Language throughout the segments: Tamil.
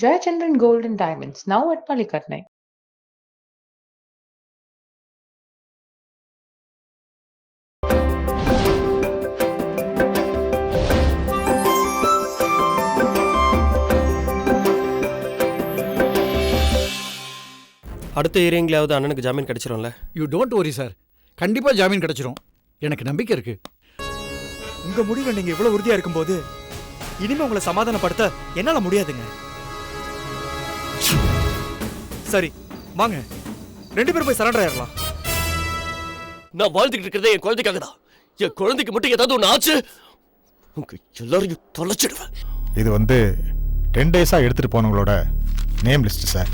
Jayachandran Gold and Diamonds, now at Palikatnai. அடுத்த இயரிங்லாவது அண்ணனுக்கு ஜாமீன் கிடைச்சிரும்ல? யூ டோன்ட் வரி சார், கண்டிப்பாக ஜாமீன் கிடைச்சிரும். எனக்கு நம்பிக்கை இருக்கு. உங்க முடிவில் நீங்க இவ்வளவு உறுதியா இருக்கும்போது இனிமே உங்களை சமாதானப்படுத்த என்னால முடியாதுங்க. சரி வாங்க, 2 பேரும் போய் சரண்டர் ஆயிடலாம். நான் வாழ்ந்துகிட்டு இருக்கிறதே என் குழந்தைக்காக தான். என் குழந்தைக்கு மட்டும் ஏதாவது ஒன்று ஆச்சு, உங்க எல்லாரையும் தொலைச்சிடுவேன். இது 10 டேஸா எடுத்துட்டு போனவங்களோட நேம் லிஸ்ட் சார்.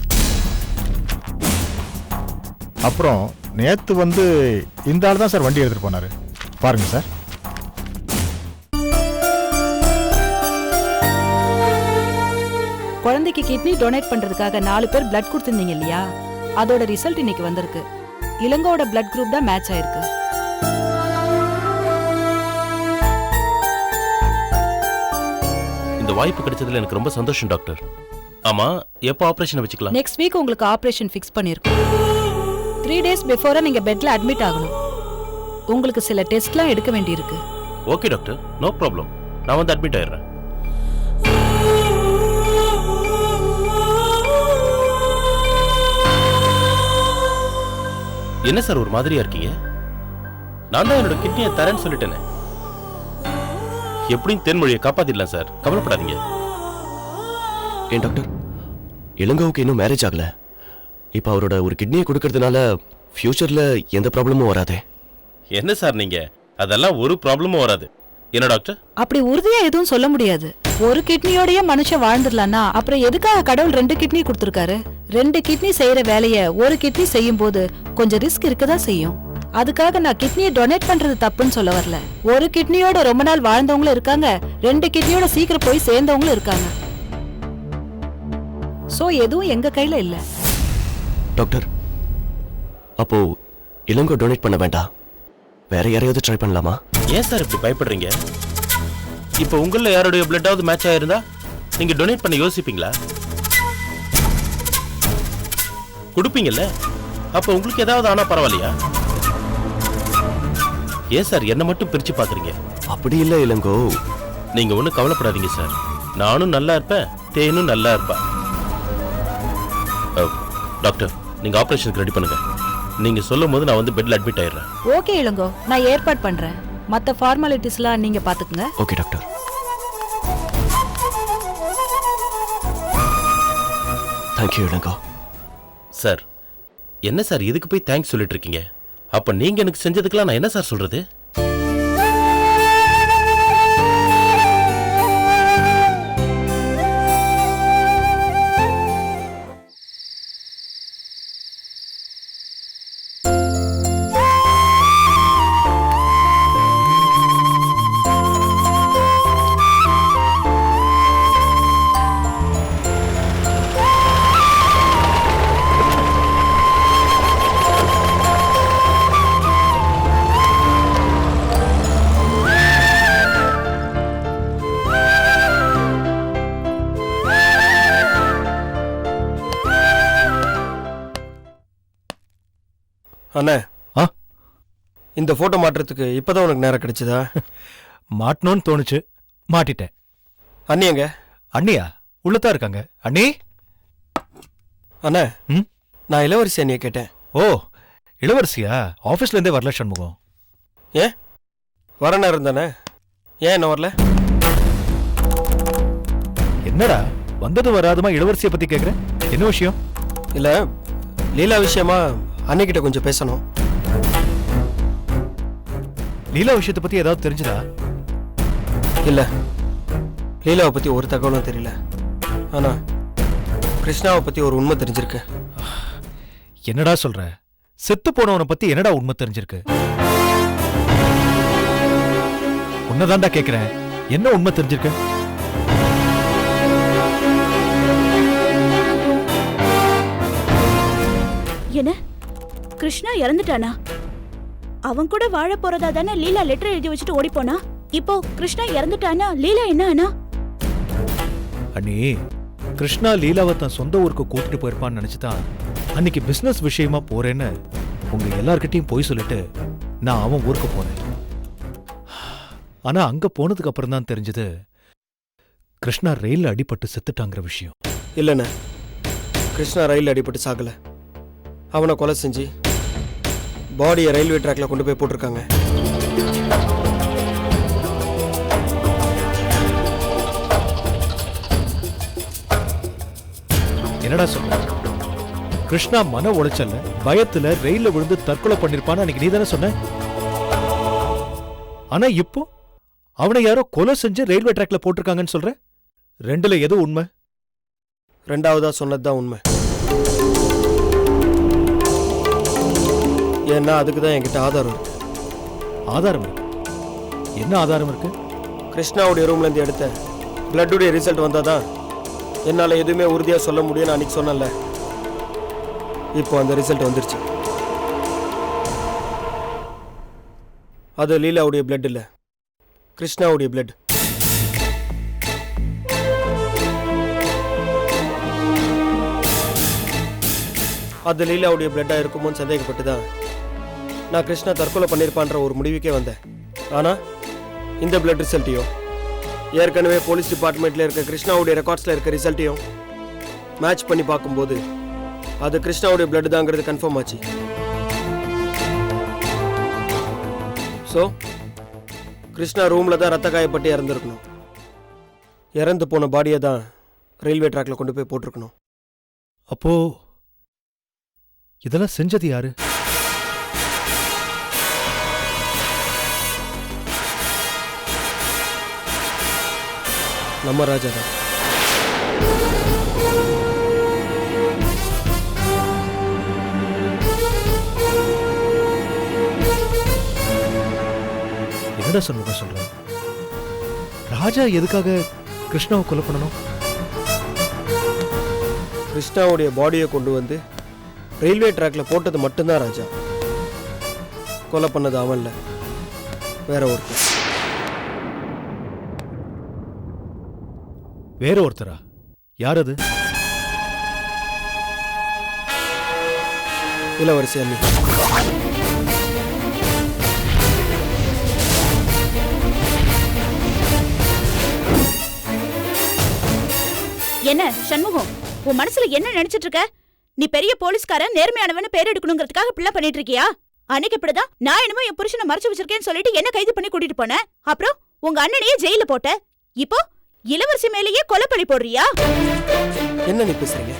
அப்புறம் நேத்து இந்த ஆள் தான் சார் வண்டி எடுத்துட்டு போனாரு. பாருங்க சார். குழந்தைக்கு கிட்னி டொனேட் பண்றதுக்காக 4 பேர் பிளட் கொடுத்திருந்தீங்க இல்லையா? அதோட ரிசல்ட் இன்னைக்கு வந்திருக்கு. இளங்கோட பிளட் குரூப் தான் மேட்ச் ஆயிருக்கு. இந்த வாய்ப்பு கிடைச்சதுல எனக்கு ரொம்ப சந்தோஷம் டாக்டர். ஆமா, எப்போ ஆபரேஷன் வச்சுக்கலாம்? நெக்ஸ்ட் வீக் உங்களுக்கு ஆபரேஷன் ஃபிக்ஸ் பண்ணிருக்கோம். 3 டேஸ் பிஃபோரா நீங்க பெட்ல அட்மிட் ஆகணும். உங்களுக்கு சில டெஸ்ட்லாம் எடுக்க வேண்டியிருக்கு. Okay doctor, no problem. நான் அட்மிட் ஆயிடுறேன். என்ன சார் ஒரு மாதிரியா இருக்கீங்க? நான் தான் என்னோட கிட்னியை தரேன்னு சொல்லிட்டேனே. எப்படியும் தென்மொழியை காப்பாத்திடலாம் சார், கவலைப்படாதீங்க. ஏன் டாக்டர், இளங்கோவுக்கு இன்னும் மேரேஜ் ஆகல. இப்போ அவரோட ஒரு கிட்னியை கொடுக்கறதுனால ஃபியூச்சர்ல எந்த ப்ராப்ளமும் வராதே. என்ன சார் நீங்க, அதெல்லாம் ஒரு ப்ராப்ளமும் வராது. என்ன டாக்டர்? அப்படி உறுதியா எதுவும் சொல்ல முடியாது. ஒரு கிட்னியோடய மனுஷன் வாழ்ந்துடலாம்னா அப்புறம் எதுக்காக கடவுள் 2 கிட்னி கொடுத்திருக்காரு? 2 கிட்னி செய்யற வேலைய ஒரு கிட்னி செய்யும் போது கொஞ்சம் ரிஸ்க் இருக்கதான் செய்யும். அதுக்காக நான் கிட்னியை டொனேட் பண்றது தப்புன்னு சொல்ல வரல. ஒரு கிட்னியோட ரொம்ப நாள் வாழ்ந்தவங்களும் இருக்காங்க, 2 கிட்னியோட சீக்கிரம் போய் சேர்ந்தவங்களும் இருக்காங்க. சோ எதுவும் எங்க கையில இல்ல. டாக்டர், அப்போ இளங்கோ டொனேட் பண்ண வேண்டாம், வேற யாரையாவது ட்ரை பண்ணலாமா? ஏன் சார் இப்படி பயப்படுறீங்க? இப்போ உங்கள யாரோட பிளட்டாவது மேட்ச் ஆயிருந்தா நீங்க டொனேட் பண்ண யோசிப்பீங்களா? கொடுப்பீங்கல்ல? அப்போ உங்களுக்கு ஏதாவது ஆனா பரவாயில்லையா? ஏன் சார் என்ன மட்டும் பிரிச்சு பாக்குறீங்க? அப்படி இல்ல இளங்கோ. நீங்க ஒன்றும் கவலைப்படாதீங்க சார், நானும் நல்லா இருப்பேன், தேனும் நல்லா இருப்பா. டாக்டர், நீங்க ஆபரேஷனுக்கு ரெடி பண்ணுங்க. நீங்க சொல்லும் போது நான் பெட்ல அட்மிட் ஆயிடுறேன். ஓகே இளங்கோ, நான் ஏற்பாடு பண்றேன். மத்த ஃபார்மாலிட்டிஸ்லாம் நீங்க பாத்துக்குங்க. Okay doctor. Thank you Ilango. Sir என்ன சார் இதுக்கு போய் தேங்க்ஸ் சொல்லிட்டு இருக்கீங்க? அப்ப நீங்க எனக்கு செஞ்சதுக்கெல்லாம் நான் என்ன சார் சொல்றது? அண்ணே, இந்த போட்டோ மாட்டுறதுக்கு இப்பதான் உனக்கு நேரம் கிடைச்சதா? மாட்டணும்னு தோணுச்சு, மாட்டிட்டேன். அண்ணி எங்க? அண்ணியா? உள்ளதான் இருக்காங்க. அண்ணி? அண்ணே, நான் இளவரசி அண்ணியை கேட்டேன். ஓ, இளவரசியா? ஆபீஸ்ல இருந்தே வரல சண்முகம். ஏன் வர நேரம் தானே, ஏன் என்ன வரல? என்னடா வந்தது வராதுமா இளவரசியை பத்தி கேக்குற? என்ன விஷயம்? இல்ல, லீலா விஷயமா அன்னைக்கிட்ட கொஞ்சம் பேசணும். லீலா விஷயத்தை பத்தி ஏதாவது தெரிஞ்சதா? இல்ல, லீலாவை பத்தி ஒரு தகவலும் தெரியல. ஆனா கிருஷ்ணாவை பத்தி ஒரு உண்மை தெரிஞ்சிருக்கு. என்னடா சொல்ற? செத்து போனவனை பத்தி என்னடா உண்மை தெரிஞ்சிருக்கு? உன்னதான்டா கேக்குறேன், என்ன உண்மை தெரிஞ்சிருக்கு? என்ன, கிருஷ்ணா இறந்துட்டானா? அவன் கூட வாழ போறதா தானே லீலா லெட்டர் எழுதி வச்சுட்டு ஓடி போனா. இப்போ கிருஷ்ணா இறந்துட்டானா லீலா என்ன ஆனா? அண்ணி, கிருஷ்ணா லீலாவை தன் சொந்த ஊருக்கு கூட்டிட்டு போயிருப்பான்னு நினைச்சுதான் அன்னைக்கு பிசினஸ் விஷயமா போறேன்னு உங்க எல்லார்கிட்டயும் போய் சொல்லிட்டு நான் அவன் ஊருக்கு போனேன். ஆனா அங்க போனதுக்கு அப்புறம் தான் தெரிஞ்சது கிருஷ்ணா ரயில்ல அடிபட்டு செத்துட்டாங்கிற விஷயம். இல்லைண்ணே, கிருஷ்ணா ரயில் அடிபட்டு சாகல. அவனை கொலை செஞ்சு பாடியை ரயில்வே ட்ராக்ல கொண்டு போய் போட்டிருக்காங்க. என்னடா சொல்ற? கிருஷ்ணா மன உளைச்சல்ல பயத்துல ரயில்ல விழுந்து தற்கொலை பண்ணிருப்பான்னு அன்னைக்கு நீ தானே சொன்ன. ஆனா இப்போ அவனை யாரோ கொலை செஞ்சு ரயில்வே ட்ராக்ல போட்டிருக்காங்கன்னு சொல்ற. ரெண்டுல எது உண்மை? ரெண்டாவதா சொன்னதுதான் உண்மை. ஏன்னா அதுக்கு தான் என்கிட்ட ஆதாரம் இருக்கு. ஆதாரம் இருக்கு? என்ன ஆதாரம் இருக்கு? கிருஷ்ணாவுடைய ரூம்ல இருந்து எடுத்த பிளட்டுடைய ரிசல்ட் வந்தாதான் என்னால எதுவுமே உறுதியா சொல்ல முடியும்னு அன்னைக்கு சொன்னல. இப்போ அந்த ரிசல்ட் வந்துருச்சு. அது லீலாவுடைய பிளட் இல்ல, கிருஷ்ணாவுடைய பிளட். அது லீலாவுடைய பிளட்டா இருக்குமோன்னு சந்தேகப்பட்டுதான் நான் கிருஷ்ணா தற்கொலை பண்ணிருப்பான்ற ஒரு முடிவுக்கே வந்தேன். ஆனா இந்த பிளட் ரிசல்ட்டையும் ஏற்கனவே போலீஸ் டிபார்ட்மெண்ட்ல இருக்க கிருஷ்ணாவுடைய ரெக்கார்ட்ஸ்ல இருக்க ரிசல்ட்டையும் மேட்ச் பண்ணி பார்க்கும்போது அது கிருஷ்ணாவுடைய பிளட் தாங்கிறது கன்ஃபார்ம் ஆச்சு. ஸோ கிருஷ்ணா ரூம்ல தான் ரத்த காயப்பட்டு இறந்துருக்கணும். இறந்து போன பாடியை தான் ரயில்வே ட்ராக்ல கொண்டு போய் போட்டிருக்கணும். அப்போ இதெல்லாம் செஞ்சது யாரு? நம்ம ராஜா தான். என்னடா சொல்ற? ராஜா எதுக்காக கிருஷ்ணாவை கொலை பண்ணணும்? கிருஷ்ணாவுடைய பாடியை கொண்டு வந்து ரயில்வே ட்ராக்ல போட்டது மட்டும்தான் ராஜா. கொலை பண்ணது அவன்ல, வேற ஒருத்தர். வேற ஒருத்தரா? யார் அது? இளவரசி அண்ணி. என்ன சண்முகம், உன் மனசுல என்ன நினைச்சிட்டு இருக்க? நீ பெரிய போலீஸ்காரன், நேர்மையானவன்னு பேர் எடுக்கணுங்கிறதுக்காக பிள்ளை பண்ணிட்டு இருக்கியா? அன்னைக்கு இப்படிதான் நான் என்னமோ என் புருஷனை மறைச்சு வச்சிருக்கேன்னு சொல்லிட்டு என்ன கைது பண்ணி கூட்டிட்டு போனேன். அப்புறம் உங்க அண்ணனையே ஜெயில போட்ட. இப்போ இளவரசி மேலேயே கொலை பழி போடுறியா? என்ன நீ பேசுறீங்க?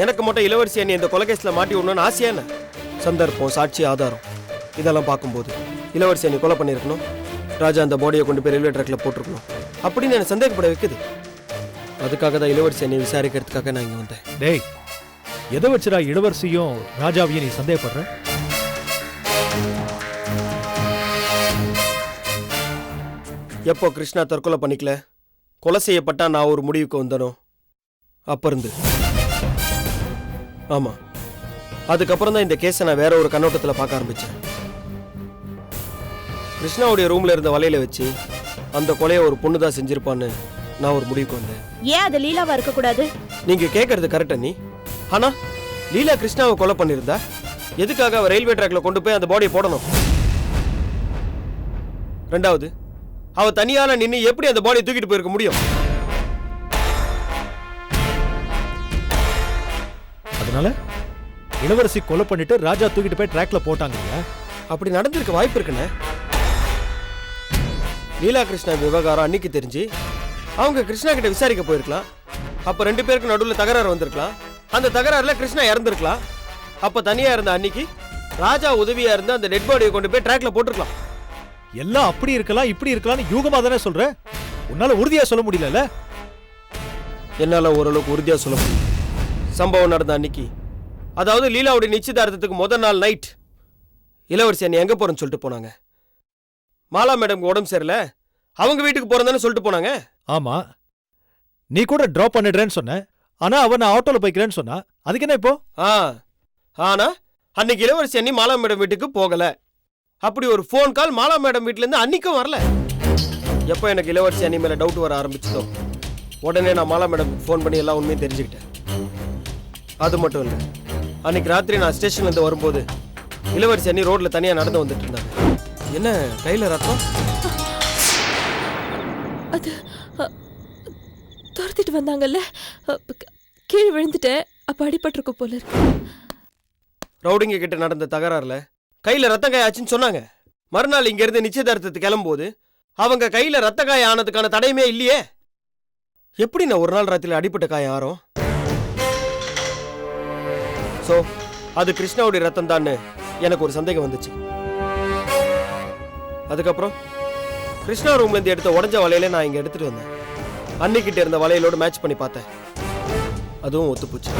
எனக்கு மட்டும் இளவரசி அண்ணி இந்த கொலைகேஸ்ல மாட்டி விடணும்னு ஆசையா என்ன? சந்தர்ப்பம், சாட்சி, ஆதாரம் இதெல்லாம் பார்க்கும்போது இளவரசி அண்ணி கொலை பண்ணிருக்கணும், ராஜா அந்த பாடியை கொண்டு போய் ரயில்வே ட்ராக்ல போட்டிருக்கணும் அப்படின்னு என்ன சந்தேகப்பட வைக்குது. அதுக்காக தான் இளவரசி அண்ணி விசாரிக்கிறதுக்காக நான் இங்க வந்தேன். டேய், எதை வச்சுடா இளவரசியும் ராஜாவையும் நீ சந்தேகப்படுற? எப்போ கிருஷ்ணா தற்கொலை பண்ணிக்கல, கொலை செய்யப்பட்டா நான் ஒரு முடிவுக்கு வந்தனோ அப்ப இருந்து. ஆமா, அதுக்கப்புறம் தான் இந்த கேஸை நான் வேற ஒரு கண்ணோட்டத்தில் பார்க்க ஆரம்பிச்சேன். கிருஷ்ணாவுடைய ரூம்ல இருந்த வலையில வச்சு அந்த கொலையை ஒரு பொண்ணு தான் செஞ்சிருப்பான்னு நான் ஒரு முடிவுக்கு வந்தேன். ஏன் அது லீலாவா இருக்க கூடாது? நீங்க கேட்கறது கரெக்டா நீ? ஆனா லீலா கிருஷ்ணாவை கொலை பண்ணிருந்தா எதுக்காக அவ ரயில்வே ட்ராக்ல கொண்டு போய் அந்த பாடியை போடணும்? ரெண்டாவது, அவ தனியால நின்று எப்படி அந்த பாடியை தூக்கிட்டு போயிருக்க முடியும்? அதனால இளவரசி கொலை பண்ணிட்டு ராஜா தூக்கிட்டு போய் ட்ராக்ல போட்டாங்க. அப்படி நடந்திருக்க வாய்ப்பு இருக்குண்ணே. லீலா கிருஷ்ணா விவகாரம் அன்னைக்கு தெரிஞ்சு அவங்க கிருஷ்ணா கிட்ட விசாரிக்க போயிருக்கலாம். அப்ப ரெண்டு பேருக்கு நடுவில் தகராறு வந்திருக்கலாம். அந்த தகராறுல கிருஷ்ணா இறந்திருக்கலாம். அப்ப தனியா இருந்த அன்னைக்கு ராஜா உதவியா இருந்து அந்த டெட் பாடியை கொண்டு போய் ட்ராக்ல போட்டிருக்கலாம். எல்லாம் அப்படி இருக்கலாம் இப்படி இருக்கலாம்னு யூகமா தானே சொல்ற. உன்னால உறுதியா சொல்ல முடியல. என்னால ஓரளவுக்கு உறுதியா சொல்ல முடியும். சம்பவம் நடந்த அன்னைக்கு, அதாவது லீலாவுடைய நிச்சயதார்த்தத்துக்கு முதல் நாள் நைட் இளவரசி அண்ணி எங்க போறேன்னு சொல்லிட்டு போனாங்க. மாலா மேடம் உடம்பு சரியில்ல, அவங்க வீட்டுக்கு போறேன்னு சொல்லிட்டு போனாங்க. ஆமா, நீ கூட டிராப் பண்ணிடுறேன்னு சொன்ன. ஆனா அவன் ஆட்டோல போய்க்கிறேன்னு சொன்னா. அதுக்கு என்ன இப்போ? ஆனா அன்னைக்கு இளவரசி அண்ணி மாலா மேடம் வீட்டுக்கு போகல. அப்படி ஒரு போன் கால் மாலா மேடம் வீட்டுல இருந்து அன்னைக்கும் வரல. எப்ப எனக்கு இளவரசி அண்ணி மேல டவுட் வர ஆரம்பிச்சதோ உடனே நான் மாலா மேடம் ஃபோன் பண்ணி எல்லா உண்மையும் தெரிஞ்சுக்கிட்டேன். அது மட்டும் இல்லை, அன்னைக்கு ராத்திரி நான் ஸ்டேஷன்லேருந்து வரும்போது இளவரசி அண்ணி ரோட்டில் தனியாக நடந்து வந்துட்டு இருந்தாங்க. என்ன கையில் ரத்தம்? அது துரத்திட்டு வந்தாங்கல்ல, கீழே விழுந்துட்டேன். அப்போ அடிபட்டிருக்கும் போல இருக்கு. ரவுடிங்க கிட்ட நடந்த தகராறுல கையில் ரத்த காய ஆச்சுன்னு சொன்னாங்க. மறுநாள் இங்கேருந்து நிச்சயதார்த்தத்துக்கு கிளம்பும்போது அவங்க கையில் ரத்த காய ஆனதுக்கான தடையுமே இல்லையே. எப்படி நான் ஒரு நாள் ராத்திரியில் அடிப்பட்ட காயம் ஆறும்? ஸோ அது கிருஷ்ணாவுடைய ரத்தம் தான்னு எனக்கு ஒரு சந்தேகம் வந்துச்சு. அதுக்கப்புறம் கிருஷ்ணா ரூம்லேருந்து எடுத்த உடஞ்ச வலையில நான் இங்கே எடுத்துட்டு வந்தேன். அன்னிக்கிட்ட இருந்த வலையிலோடு மேட்ச் பண்ணி பார்த்தேன். அதுவும் ஒத்துப்போச்சு.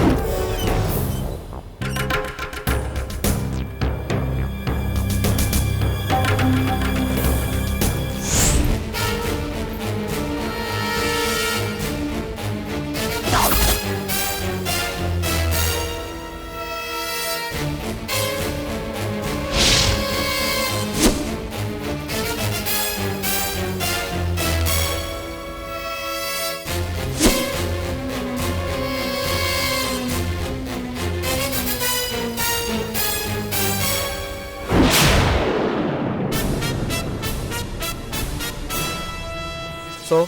ஸோ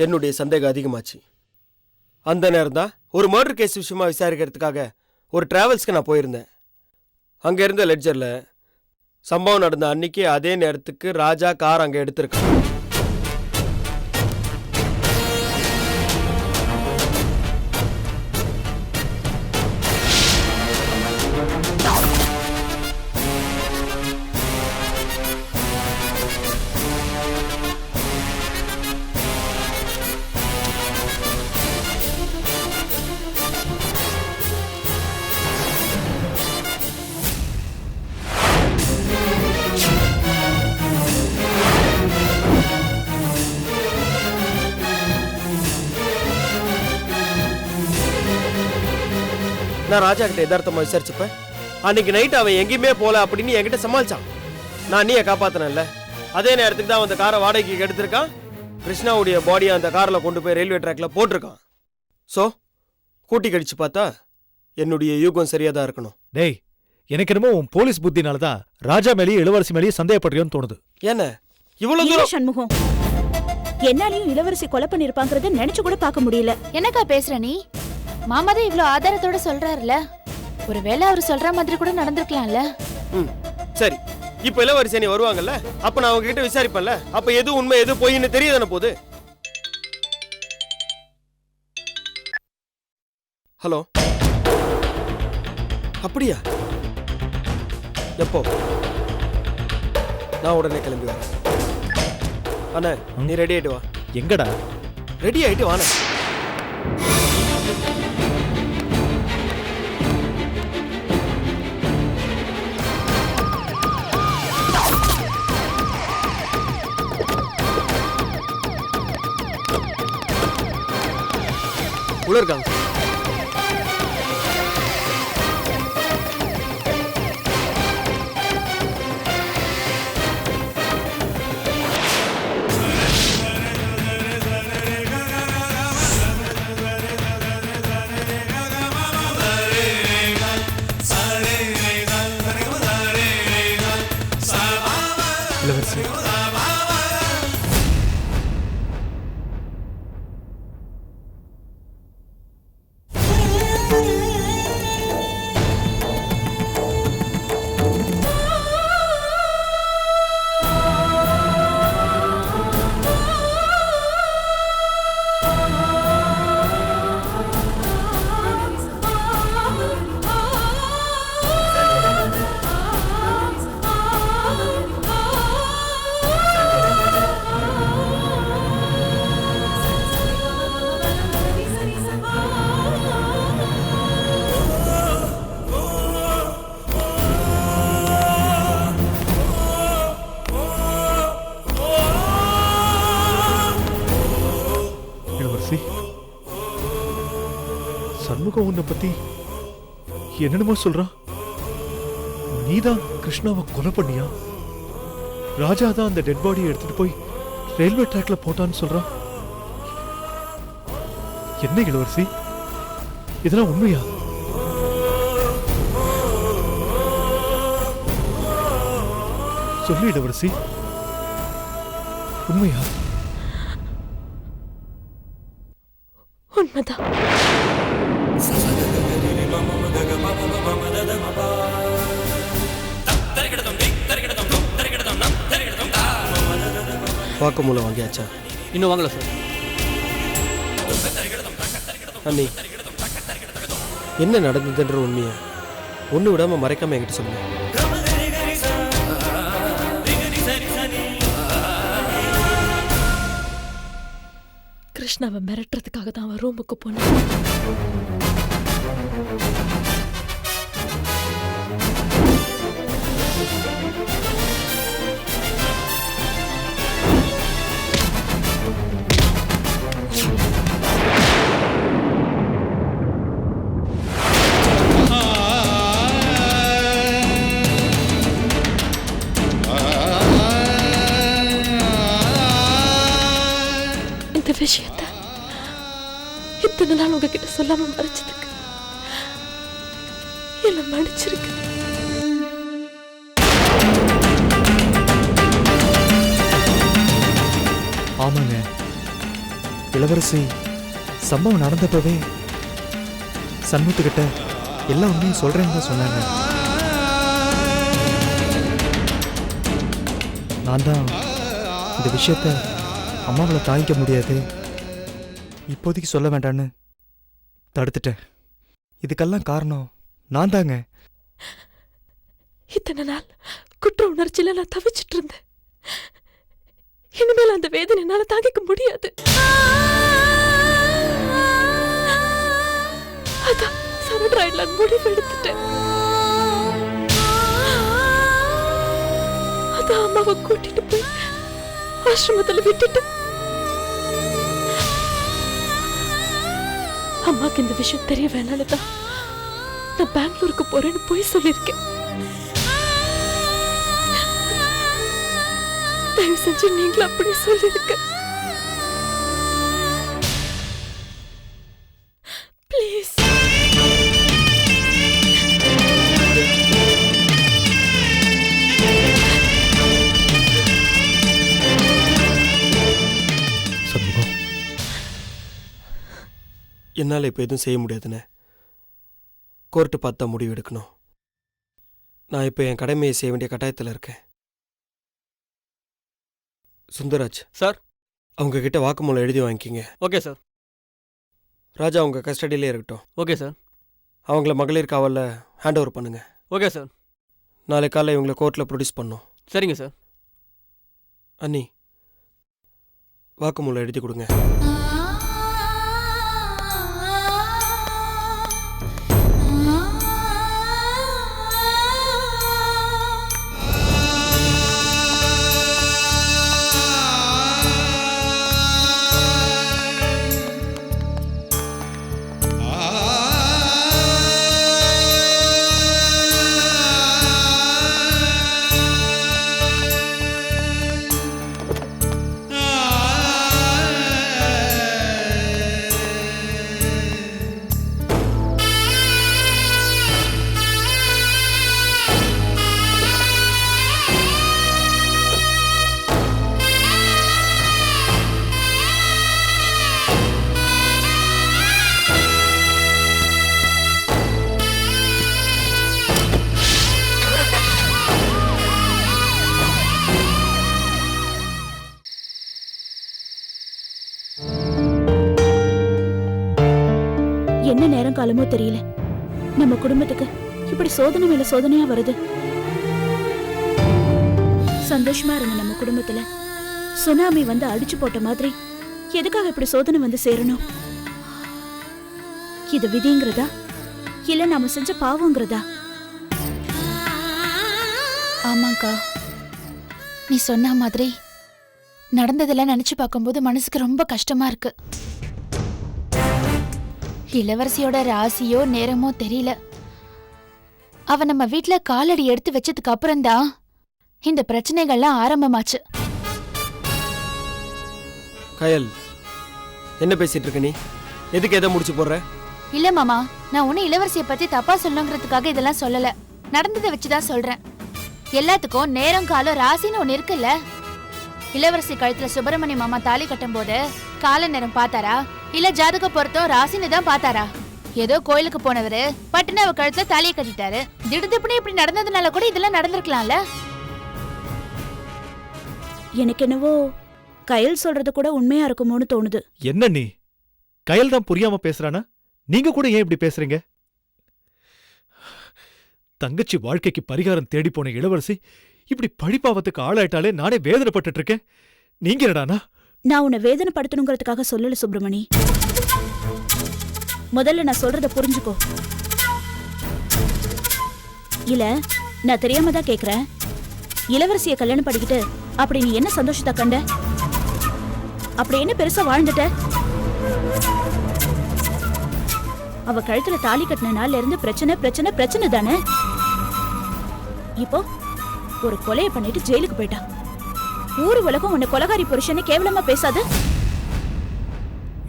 என்னுடைய சந்தேகம் அதிகமாச்சு. அந்த நேரம் தான் ஒரு மர்டர் கேஸ் விஷயமா விசாரிக்கிறதுக்காக ஒரு டிராவல்ஸ்க்கு நான் போயிருந்தேன். அங்கே இருந்த லெட்ஜரில் சம்பவம் நடந்த அன்னைக்கு அதே நேரத்துக்கு ராஜா கார் அங்கே எடுத்திருக்கான். நான் ராஜா கிட்ட யதார்த்தமா விசாரிச்சுப்பேன். அன்னைக்கு நைட் அவன் எங்கேயுமே போல அப்படின்னு என்கிட்ட சமாளிச்சான். நான் நீயை காப்பாத்தினேன்ல, அதே நேரத்துக்கு தான் அந்த காரை வாடகைக்கு எடுத்திருக்கான். கிருஷ்ணாவுடைய பாடியை அந்த காரில் கொண்டு போய் ரயில்வே ட்ராக்ல போட்டிருக்கான். ஸோ கூட்டி கடிச்சு பார்த்தா என்னுடைய யூகம் சரியா தான் இருக்கணும். டேய், எனக்கு என்னமோ உன் போலீஸ் புத்தினால தான் ராஜா மேலேயும் இளவரசி மேலேயும் சந்தேகப்படுறியோன்னு தோணுது. என்ன இவ்வளவு இல்ல தூரம்? சண்முகம், என்னாலையும் இளவரசி கொலை பண்ணிருப்பாங்கறத நினைச்சு கூட பார்க்க முடியல. என்னக்கா பேசுற நீ? மாமா தான் இவ்ளோ ஆதாரத்தோட சொல்றாருல, ஒருவேளை அவர் சொல்ற மாதிரி கூட நடந்திருக்கலாம்ல. சரி, இப்ப இளவரசி நீ வருவாங்கல்ல, அப்ப நான் அவங்க கிட்ட விசாரிப்பேன்ல. அப்ப எது உண்மை எது பொய்ன்னு தெரியாதானே போகுது. ஹலோ, அப்படியா? எப்போ? நான் உடனே கிளம்பி வரேன். அண்ணா, நீ ரெடி ஆயிட்டு வா. எங்கடா? ரெடி ஆயிட்டு வாண்ணே. உள்ள இருக்காங்க. இளவரசி, சண்முகம் உன்னை பத்தி என்னென்னமோ சொல்றான். நீதான் கிருஷ்ணாவை கொலை பண்ணியா? ராஜா தான் அந்த டெட் பாடியை எடுத்துட்டு போய் ரயில்வே ட்ராக்ல போட்டான்னு சொல்றான். என்ன இளவரசி இதெல்லாம் உண்மையா? சொல்லு இளவரசி, உண்மையா? உண்மைதான். வாக்குமூலம் வாங்கியாச்சா? இன்னும் வாங்கல சார். அண்ணி, என்ன நடந்ததுன்ற உண்மையை ஒன்று விடாம மறைக்காம என்கிட்ட சொல்லுங்க. கிருஷ்ணாவை மிரட்டுறதுக்காக தான் அவன் ரூமுக்கு போனான். இந்த விஷயத்தை இத்தனை நாள் உங்ககிட்ட சொல்லாம மறைச்சதுக்கு என்ன மன்னிச்சிருக்கு. ஆமாங்க இளவரசி, சம்பவம் நடந்தப்பவே சண்முகத்துக்கிட்ட எல்லா உண்மையும் சொல்றேன்னு தான் சொன்னாங்க. நான் தான் இந்த விஷயத்த அம்மாவில் தாங்கிக்க முடியாது, இப்போதைக்கு சொல்ல வேண்டான்னு தடுத்துட்டேன். இதுக்கெல்லாம் காரணம் நான் தாங்க. இத்தனை நாள் குற்ற உணர்ச்சியில நான் தவிச்சிட்டு இருந்தேன். இனிமேல் அந்த வேதனை என்னால தாங்கிக்க முடியாது. அதான் சரண்டர் ஆயிடலாம் முடிவு எடுத்துட்டேன். அதான் அம்மாவை கூட்டிட்டு போய் ஆசிரமத்துல விட்டுட்டு அம்மாக்கு இந்த விஷயம் தெரிய வேணான்னு தான் நான் பெங்களூருக்கு போறேன்னு போய் சொல்லியிருக்கேன். தயவு செஞ்சு நீங்களும் அப்படி சொல்லிருக்க ப்ளீஸ். சண்முகம், என்னால் இப்போ எதுவும் செய்ய முடியாதுன்னு கோர்ட்டு பார்த்தா முடிவு எடுக்கணும். நான் இப்போ என் கடமையை செய்ய வேண்டிய கட்டாயத்தில் இருக்கேன். சுந்தராஜ் சார், அவங்க கிட்ட வாக்குமூலம் எழுதி வாங்கிக்கிங்க. Okay sir. ராஜா அவங்க கஸ்டடியிலே இருக்கட்டும். Okay sir. அவங்கள மகளிர் காவலில் ஹேண்ட் ஓவர் பண்ணுங்க. Okay sir. நாளை காலையில் இவங்களை கோர்ட்டில் ப்ரொடியூஸ் பண்ணோம். சரிங்க சார். அண்ணி, வாக்குமூலம் எழுதி கொடுங்க. என்ன நேரம் காலமோ தெரியல, நம்ம குடும்பத்துக்கு இப்படி சோதனை மேல சோதனையா வருது. சந்தோஷமா இருந்த நம்ம குடும்பத்துல சுனாமி வந்து அடிச்சு போட்ட மாதிரி எதுக்காக இப்படி சோதனை வந்து சேரணும்? இது விதிங்கிறதா இல்ல நாம செஞ்ச பாவங்கிறதா? ஆமாக்கா, நீ சொன்ன மாதிரி நடந்ததெல்லாம் நினைச்சு பார்க்கும்போது மனசுக்கு ரொம்ப கஷ்டமா இருக்கு. இளவரசியோட ராசியோ நேரமோ தெரியல, அவ நம்ம வீட்ல காலடி எடுத்து வச்சதுக்கு அப்புறம்தான் இந்த பிரச்சனைகள்லாம் ஆரம்பமாச்சு. கயல், என்ன பேசிட்டு இருக்க நீ? எதுக்கு எதை முடிச்சு போடுற? இல்ல மாமா, நான் ஒன்னும் இளவரசியை பத்தி தப்பா சொல்லணுங்கிறதுக்காக இதெல்லாம் சொல்லல. நடந்ததை வச்சுதான் சொல்றேன். எல்லாத்துக்கும் நேரம் காலம் ராசின்னு ஒண்ணு இருக்குல்ல. இளவரசி கழுத்துல சுப்பிரமணிய மாமா தாலி கட்டும் போது கால நேரம் பார்த்தாரா இல்ல ஜாதக பொருத்தம் ராசின்னு தான் பார்த்தாரா? ஏதோ கோயிலுக்கு போனவரு பட்டுன்னு அவ கழுத்துல தாலியை கட்டிட்டாரு. திடுதிப்புன்னு இப்படி நடந்ததுனால கூட இதெல்லாம் நடந்திருக்கலாம்ல. எனக்கு என்னவோ கயல் சொல்றது கூட உண்மையா இருக்குமோன்னு தோணுது. என்ன நீ கயல் தான் புரியாம பேசுறானா? நீங்க கூட ஏன் இப்படி பேசுறீங்க? தங்கச்சி வாழ்க்கைக்கு பரிகாரம் தேடி போன இளவரசி இப்படி பழிப்பாவத்துக்கு ஆளாயிட்டாலே நானே வேதனைப்பட்டு இருக்கேன். நீங்க என்னடானா? நான் உன்னை வேதனைப்படுத்தணுங்கிறதுக்காக சொல்லல சுப்பிரமணி. முதல்ல நான் சொல்றத புரிஞ்சுக்கோ. இல்ல நான் தெரியாம தான் கேக்குறேன். இளவரசிய கல்யாணம் பண்ணிக்கிட்டு அப்படி நீ என்ன சந்தோஷத்தை கண்ட? அப்படி என்ன பெருசா வாழ்ந்துட்ட? அவ கழுத்துல தாலி கட்டின நாள்ல இருந்து பிரச்சனை பிரச்சனை பிரச்சனை தானே. இப்போ ஒரு கொலையை பண்ணிட்டு ஜெயிலுக்கு போயிட்டா. ஊரு உலகம் உன்னை கொலகாரி புருஷனை கேவலமா பேசாது.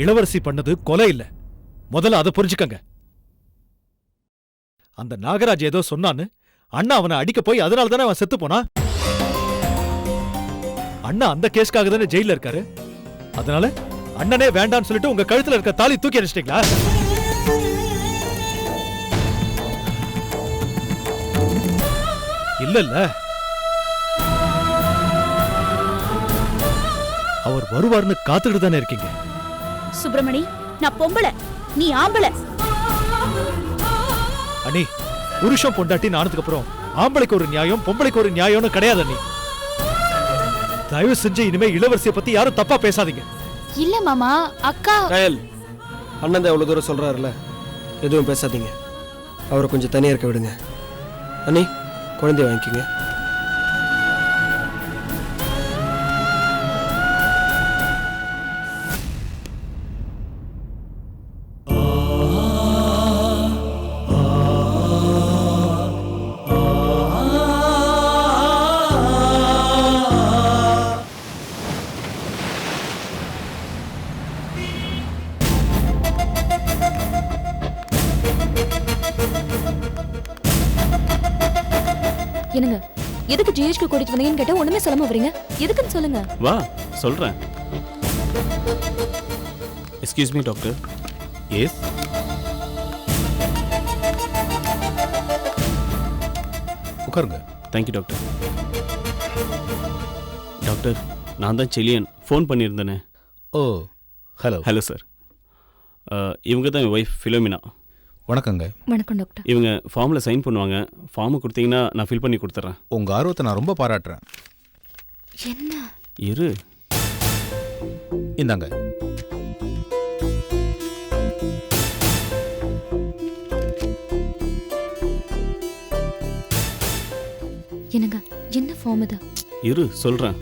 இளவரசி பண்ணது கொலை இல்ல, முதல்ல அதை புரிஞ்சுக்கங்க. அந்த நாகராஜ் ஏதோ சொன்னான்னு அண்ணா அவனை அடிக்க போய் அதனால தானே அவன் செத்து போனா. அண்ணா அந்த கேஸ்க்காக தானே ஜெயில இருக்காரு. அதனால அண்ணனே வேண்டான்னு சொல்லிட்டு உங்க கழுத்துல இருக்க தாலி தூக்கி அடிச்சிட்டீங்களா? இல்ல இல்ல, அவர் வருவார்னு காத்துக்கிட்டு தானே இருக்கீங்க. சுப்பிரமணி, நான் பொம்பளை, நீ ஆம்பளை. அண்ணி, புருஷன் பொண்டாட்டி ஆனதுக்கு அப்புறம் ஆம்பளைக்கு ஒரு நியாயம் பொம்பளைக்கு ஒரு நியாயம்னு கிடையாது அண்ணி. தயவு செஞ்சு இனிமே இளவரசியை பத்தி யாரும் தப்பா பேசாதீங்க. இல்ல மாமா, அக்கா. கயல், அண்ணன் தான் எவ்வளவு தூரம் சொல்றாருல, எதுவும் பேசாதீங்க. அவரை கொஞ்சம் தனியா இருக்க விடுங்க. அண்ணி, குழந்தைய வாங்கிக்கோங்க. என்னங்க, எதுக்கு ஜிஹெச்க்கு கூட்டிட்டு வந்தீங்கன்னு கேட்டா ஒண்ணுமே சொல்லாம வரீங்க. எதுக்குன்னு சொல்லுங்க. வா சொல்றேன். Excuse me doctor. எஸ், உட்காருங்க. Thank you doctor. டாக்டர், நான் தான் செலியன், ஃபோன் பண்ணியிருந்தேனே. ஓ, ஹலோ. Hello sir. இவங்க தான் என் ஒய்ஃப் ஃபிலோமினா. வணக்கங்க. வணக்கம் டாக்டர். இவங்க ஃபார்மில் சைன் பண்ணுவாங்க. ஃபார்மை கொடுத்தீங்கன்னா நான் ஃபில் பண்ணி கொடுத்துட்றேன். உங்க ஆர்வத்தை நான் ரொம்ப பாராட்டுறேன். என்ன? இரு. இந்தாங்க. என்னங்க, என்ன ஃபார்ம் இது? இரு சொல்கிறேன்.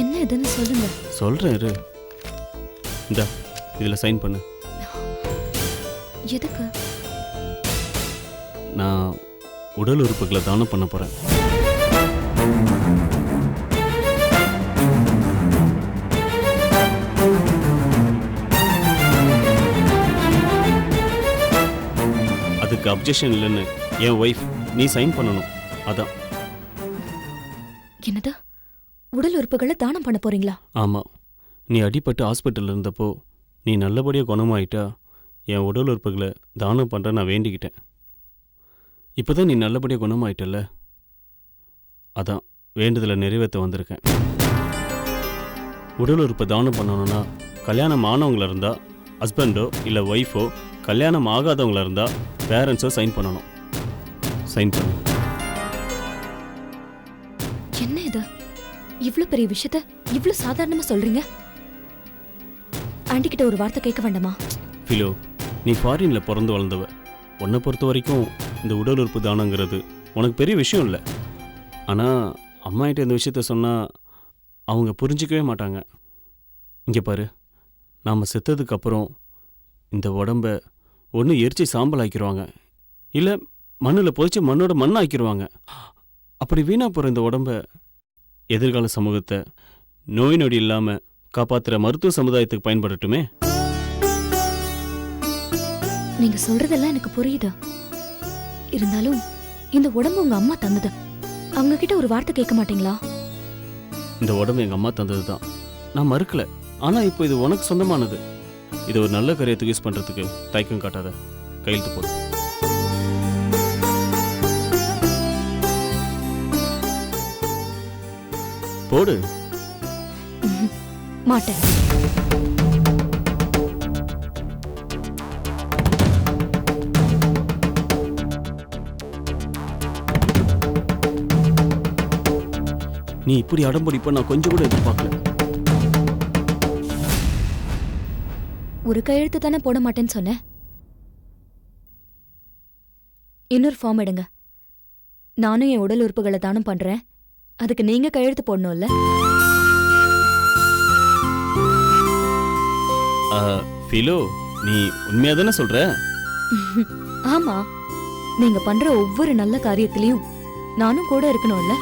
என்ன இதுன்னு சொல்லுங்க. சொல்கிறேன் இரு. இந்தா இதில் சைன் பண்ணு. எதுக்கு? நான் உடல் உறுப்புகளை தானம் பண்ண போகிறேன். அதுக்கு அப்ஜெக்ஷன் இல்லைன்னு என் ஒய்ஃப் நீ சைன் பண்ணணும். அதான். என்னது? உடல் உறுப்புகளை தானம் பண்ண போறீங்களா? ஆமாம். நீ அடிபட்டு ஹாஸ்பிட்டலில் இருந்தப்போ நீ நல்லபடியாக குணமாயிட்டா என் உடல் உறுப்புகளை தானம் பண்ணுற நான் வேண்டிக்கிட்டேன். இப்போ தான் நீ நல்லபடியாக குணமாயிட்டல்ல, அதான் வேண்டுதலை நிறைவேற்ற வந்திருக்கேன். உடல் உறுப்பை தானம் பண்ணணும்னா கல்யாணம் ஆனவங்கள இருந்தால் ஹஸ்பண்டோ இல்லை ஒய்ஃபோ, கல்யாணம் ஆகாதவங்கள இருந்தால் பேரண்ட்ஸோ சைன் பண்ணணும். சைன் பண்ணு. என்ன இது? இவ்ளோ பெரிய விஷயத்த இவ்ளோ சாதாரணமா சொல்றீங்க? ஆண்டி கிட்ட ஒரு வார்த்தை கேட்க வேண்டாமா? ஃபிலோ, நீ ஃபாரினில் பிறந்து வளர்ந்தவ. உன்னை பொறுத்த வரைக்கும் இந்த உடல் உறுப்பு தானங்கிறது உனக்கு பெரிய விஷயம் இல்லை. ஆனால் அம்மாகிட்ட இந்த விஷயத்த சொன்னால் அவங்க புரிஞ்சிக்கவே மாட்டாங்க. இங்கே பாரு, நாம் செத்ததுக்கப்புறம் இந்த உடம்ப ஒன்று எரிச்சு சாம்பல் ஆக்கிடுவாங்க, இல்லை மண்ணில் போயிச்சு மண்ணோட மண் ஆக்கிடுவாங்க. அப்படி வீணாக போகிற இந்த உடம்ப எதிர்கால சமூகத்தை நோய் நொடி இல்லாமல் காப்பாற்றுற மருத்துவ சமுதாயத்துக்கு பயன்படட்டுமே. நீங்க சொல்றதெல்லாம் எனக்கு புரியுது. இருந்தாலும் இந்த உடம்பு உங்க அம்மா தந்தது. அவங்க கிட்ட ஒரு வார்த்தை கேட்க மாட்டீங்களா? இந்த உடம்பு எங்கள் அம்மா தந்தது தான், நான் மறுக்கல. ஆனால் இப்போ இது உனக்கு சொந்தமானது. இதை ஒரு நல்ல காரியத்துக்கு யூஸ் பண்ணுறதுக்கு தயக்கம் காட்டாத, கையெழுத்து போடு. போடு. மாட்டேன். நீ இப்படி அடம்பிடிப்ப நான் கொஞ்சம் கூட எதிர்பார்க்கல. ஒரு கையெழுத்து தானே போட மாட்டேன்னு சொன்னேன். இன்னொரு ஃபார்ம் எடுங்க. நானும் என் உடல் உறுப்புகளை தானம் பண்றேன். அதுக்கு நீங்க கையெழுத்து போடணும்ல? ஃபிலோ, நீ உண்மையா தானே சொல்ற? ஆமா, நீங்க பண்ற ஒவ்வொரு நல்ல காரியத்திலையும் நானும் கூட இருக்கணும்ல?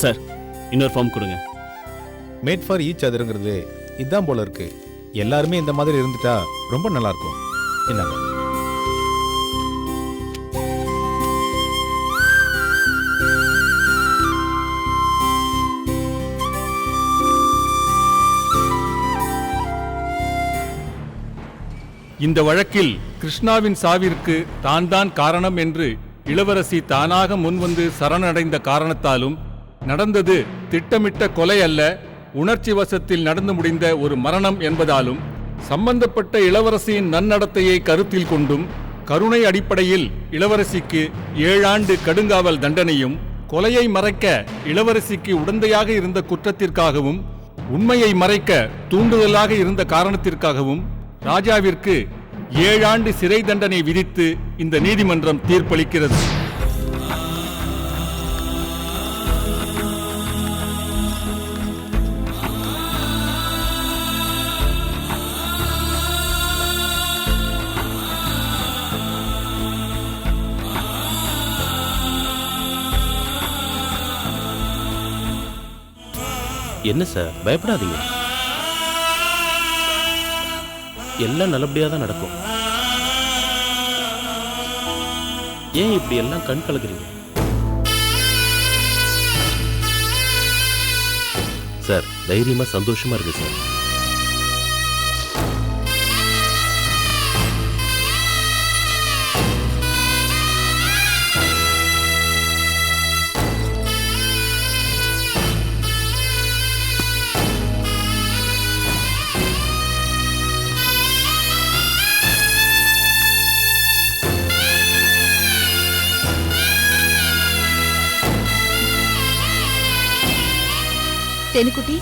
சார், இன்னொரு ஃபார்ம் கொடுங்க. மேட் ஃபார் ஈச் அதருங்கிறது இதான் போல இருக்கு. எல்லாருமே இந்த மாதிரி இருந்துட்டா ரொம்ப நல்லா இருக்கும். என்னங்க? இந்த வழக்கில் கிருஷ்ணாவின் சாவிற்கு தான் காரணம் என்று இளவரசி தானாக முன்வந்து சரணடைந்த காரணத்தாலும், நடந்தது திட்டமிட்ட கொலை அல்ல, உணர்ச்சி வசத்தில் நடந்து முடிந்த ஒரு மரணம் என்பதாலும், சம்பந்தப்பட்ட இளவரசியின் நன்னடத்தையை கருத்தில் கொண்டும், கருணை அடிப்படையில் இளவரசிக்கு 7 ஆண்டு கடுங்காவல் தண்டனையும், கொலையை மறைக்க இளவரசிக்கு உடந்தையாக இருந்த குற்றத்திற்காகவும், உண்மையை மறைக்க தூண்டுதலாக இருந்த காரணத்திற்காகவும் ராஜாவிற்கு 7 ஆண்டு சிறை தண்டனை விதித்து இந்த நீதிமன்றம் தீர்ப்பளிக்கிறது. என்ன சார், பயப்படாதீங்க. எல்லாம் நல்லபடியாக தான் நடக்கும். ஏன் இப்படி எல்லாம் கண் கலக்குறீங்க? சார், தைரியமா சந்தோஷமா இருக்கு சார். தெனுக்குட்டி,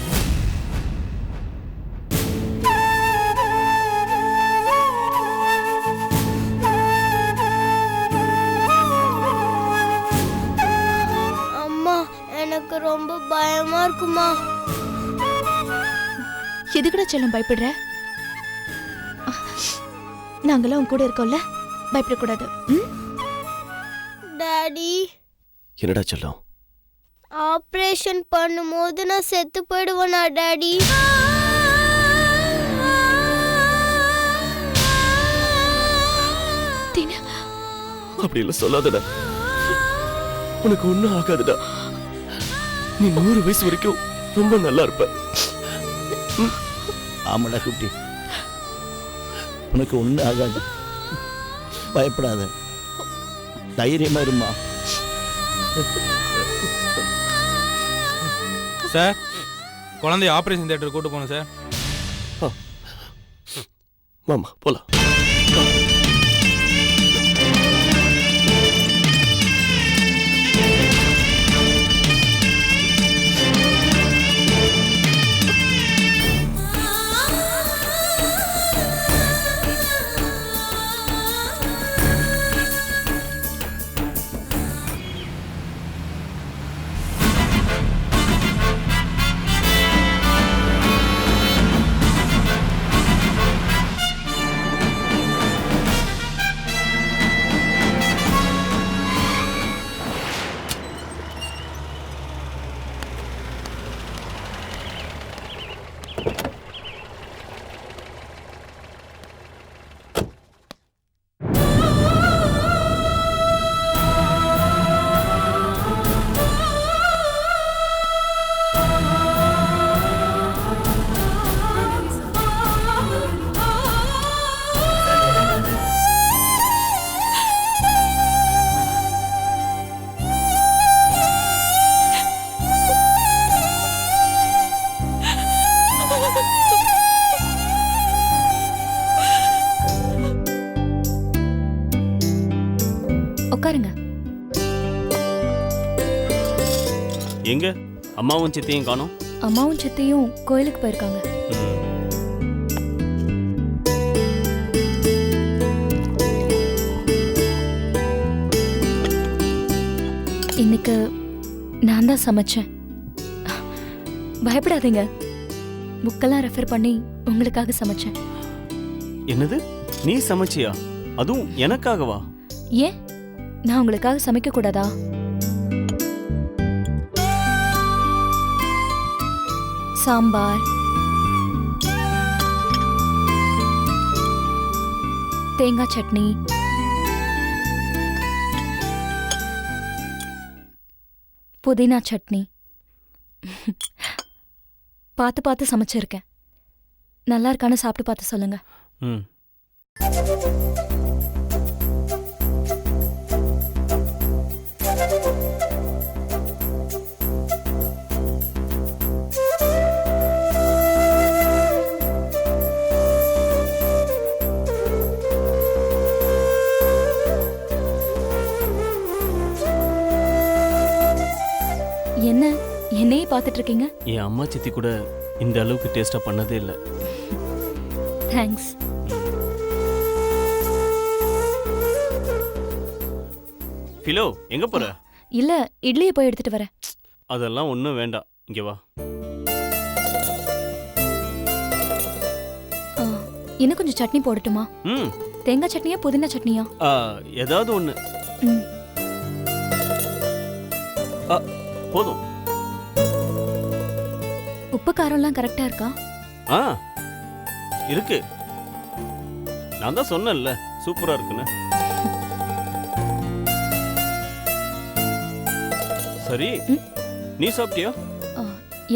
அம்மா, எனக்கு ரொம்ப பயமா இருக்குமா. எதுக்குடா செல்லம் பயப்படுற? நாங்களாம் உன் கூட இருக்கோம்ல, பயப்படக்கூடாது. டாடி, என்னடா செல்லம்? ஆபரேஷன் பண்ணும்போது நான் செத்து போயிடுவேனா டாடி? அப்படி எல்லாம் சொல்லாதடா. உனக்கு ஒண்ணும் ஆகாதுடா. நீ 100 வயசு வரைக்கும் ரொம்ப நல்லா இருப்ப. ஆமாடா குட்டி, உனக்கு ஒன்றும் ஆகாது. பயப்படாத, தைரியமா இருமா. சார், குழந்தைய ஆபரேஷன் தியேட்டர் கூட்டு போகணும் சார். மாமா போலாம். அம்மாவும் சித்தியும் காணோம். அம்மாவும் சித்தியும் கோயிலுக்கு போயிருக்காங்க. இன்னைக்கு நான் தான் சமைச்சேன். பயப்படாதீங்க, புக்கெல்லாம் ரெஃபர் பண்ணி உங்களுக்காக சமைச்சேன். என்னது, நீ சமைச்சியா? அதுவும் எனக்காகவா? ஏன் நான் உங்களுக்காக சமைக்க கூடாதா? சாம்பார், தேங்காய் சட்னி, புதினா சட்னி பார்த்து பார்த்து சமைச்சிருக்கேன். நல்லா இருக்கான்னு சாப்பிட்டு பார்த்து சொல்லுங்க. ம். என்ன என்னையே பார்த்துட்டு இருக்கீங்க? என் அம்மா சித்தி கூட இந்த அளவுக்கு டேஸ்டா பண்ணதே இல்லை. தேங்க்ஸ். ஃபிலோ, எங்க போற? இல்ல, இட்லியை போய் எடுத்துட்டு வரேன். அதெல்லாம் ஒன்றும் வேண்டாம், இங்க வா. இன்னும் கொஞ்சம் சட்னி போடட்டுமா? ம். தேங்காய் சட்னியா புதினா சட்னியா? ஏதாவது ஒன்று. ம். போதும். உப்பு காரம்லாம் கரெக்டா இருக்கா? இருக்கு. நான் தான் சொன்னேன்ல சூப்பரா இருக்குன்னு. சரி, நீ சாப்பிட்டியா?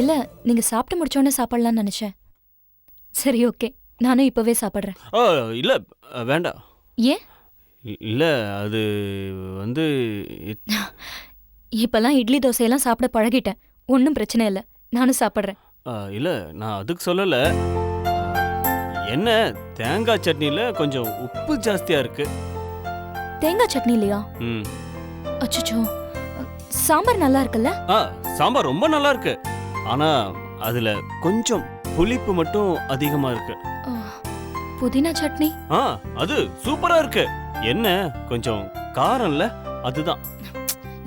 இல்ல, நீங்க சாப்பிட்டு முடிச்சோன்னே சாப்பிடலாம்னு நினைச்சேன். சரி, ஓகே, நானும் இப்பவே சாப்பிடுறேன். இல்ல வேண்டாம். ஏன்? இல்ல, அது வந்து இப்பெல்லாம் இட்லி தோசையெல்லாம் சாப்பிட பழகிட்டேன். ஒன்றும் பிரச்சனை இல்லை, நானும் சாப்பிட்றேன். இல்ல, நான் அதுக்கு சொல்லல. என்ன, தேங்காய் சட்னில கொஞ்சம் உப்பு ஜாஸ்தியா இருக்கு. தேங்காய் சட்னி இல்லையா? ம். அச்சச்சோ, சாம்பார் நல்லா இருக்குல்ல? சாம்பார் ரொம்ப நல்லா இருக்கு. ஆனா அதுல கொஞ்சம் புளிப்பு மட்டும் அதிகமா இருக்கு. புதினா சட்னி? அது சூப்பரா இருக்கு. என்ன, கொஞ்சம் காரம் இல்ல, அதுதான்.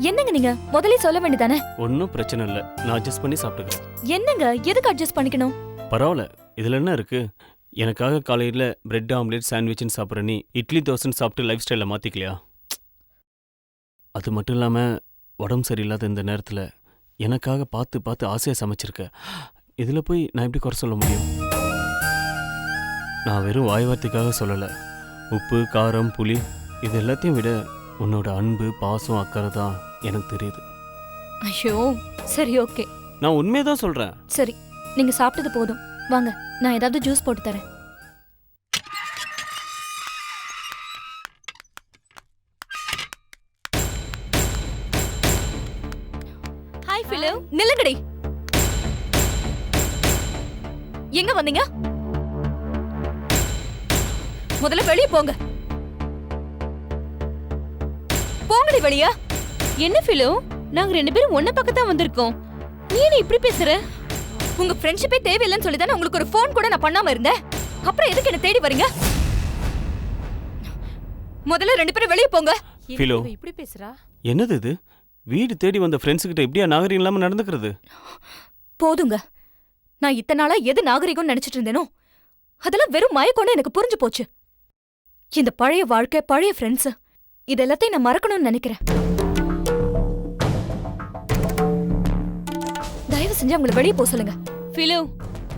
என்னங்க நீங்க முதல்ல சொல்ல வேண்டியதானே? ஒன்னும் பிரச்சனை இல்ல, நான் அட்ஜஸ்ட் பண்ணி சாப்பிட்டுக்கிறேன். என்னங்க, எதுக்கு அட்ஜஸ்ட் பண்ணிக்கணும்? பரவாயில்ல, இதுல என்ன இருக்கு? எனக்காக காலையில பிரெட் ஆம்லேட் சாண்ட்விச்னு சாப்பிட்ற நீ இட்லி தோசைன்னு சாப்பிட்டு லைஃப் ஸ்டைலை மாத்திக்கலையா? அது மட்டும் இல்லாம உடம்பு சரியில்லாத இந்த நேரத்துல எனக்காக பார்த்து பார்த்து ஆசையா சமைச்சிருக்க. இதுல போய் நான் எப்படி குறை சொல்ல முடியும்? நான் வெறும் வாய் வார்த்தைக்காக சொல்லல. உப்பு, காரம், புளி இது எல்லாத்தையும் விட உன்னோட அன்பு, பாசம், அக்கறை தான் எனக்கு தெரியுது. ஐயோ, சரி, ஓகே. நான் உண்மையதான் சொல்றேன். சரி, நீங்க சாப்பிட்டது போதும். வாங்க, நான் ஏதாவது ஜூஸ் போட்டு தரேன். Hi Philo. நில்லுங்கடி. எங்க வந்தீங்க? முதல்ல வெளியே போங்க. போங்கடி வெளியா. என்ன ஃபிலோ, நாங்க ரெண்டு பேரும் ஒன்ன பக்கத்தான் வந்திருக்கோம். நீ என்ன இப்படி பேசுற? உங்க ஃப்ரெண்ட்ஷிப்பே தேவையில்லைன்னு சொல்லி தானே உங்களுக்கு ஒரு ஃபோன் கூட நான் பண்ணாம இருந்தேன். அப்புறம் எதுக்கு என்ன தேடி வரீங்க? முதல்ல ரெண்டு பேரும் வெளியே போங்க. ஃபிலோ, இப்படி பேசுறா? என்னது இது? வீடு தேடி வந்த ஃப்ரெண்ட்ஸ் கிட்ட எப்படியா நாகரிகம் இல்லாம நடந்துக்கிறது? போதுங்க. நான் இத்தனை நாளா எது நாகரிகம்னு நினைச்சிட்டு இருந்தேனோ அதெல்லாம் வெறும் மயக்கம்னு எனக்கு புரிஞ்சு போச்சு. இந்த பழைய வாழ்க்கை, பழைய ஃப்ரெண்ட்ஸ் இது எல்லாத்தையும் நான் மறக்கணும்னு நினைக்கிறேன். தயவு செஞ்சு அவங்களை வெளியே போக சொல்லுங்க. ஃபிலோ,